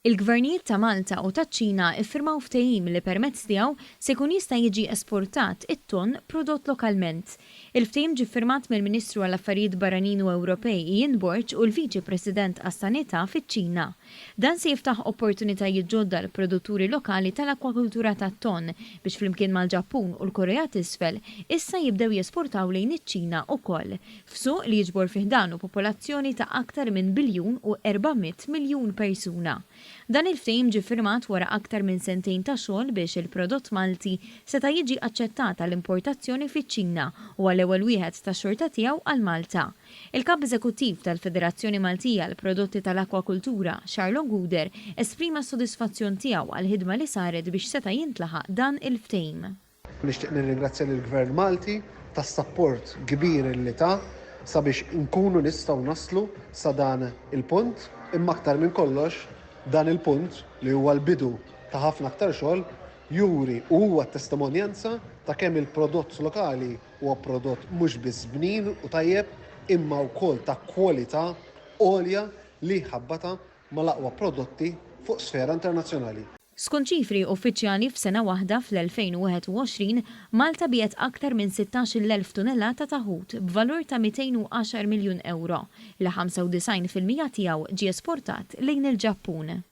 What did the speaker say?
Il-gvernijiet ta' Malta u ta' ċina iffirmaw ftehim li permezz tiegħu se jkun jista' jiġi esportat it-tonn prodott lokalment. Il-ftehim ġie ffirmat mill-Ministru għall-Affarijiet Barranin u Ewropej Ian Borg u l-Viċi President għas-Sanità fiċ-Ċina. Dan se jiftaħ opportunitajiet ġodda l-produtturi lokali tal-akwakultura tat-tonn biex flimkien mal-Ġappun u l-Korea t'isfel issa jibdew jesportaw lejn iċ-Ċina wkoll, f'suq li jiġbor fih dan popolazzjoni ta' aktar minn 1,400 miljun persuna. Dan il-ftehim ġie ffirmat wara aktar minn sentejn ta' xogħol biex il-prodott Malti seta' jiġi aċċettat għall-importazzjoni fiċ-Ċina u għall-ewwel wieħed tax-xorta tiegħu għal Malta. Il-Kap Eżekuttiv tal-Federazzjoni Maltija għall prodotti tal-Akwakultura, Charlo Guder, esprima s-sodisfazzjon tiegħu għall-ħidma li saret biex seta' jintlaħaq dan il-ftehim. Nixtieq nirringrazzja lill-Gvern Malti tas-sapport kbir li ta' sabiex nkunu nistgħu naslu sa dan il-punt, imma aktar minn kollox dan il-punt li huwa l-bidu ta' ħafna aktar xogħol juri u huwa testimonjanza ta' kemm il-prodott lokali huwa prodott mhux biss bnin u tajjeb imma wkoll ta' kwalità għolja li ħabbata mal-aqwa prodotti fuq sfera internazzjonali. Skont ċifri uffiċjali f'sena waħda fl-2021, Malta biet aktar minn 16,000 tunellata ta' ħut b'valur ta' 210 miljun euro, li 95% tiegħu ġie esportat lejn il-Ġappun.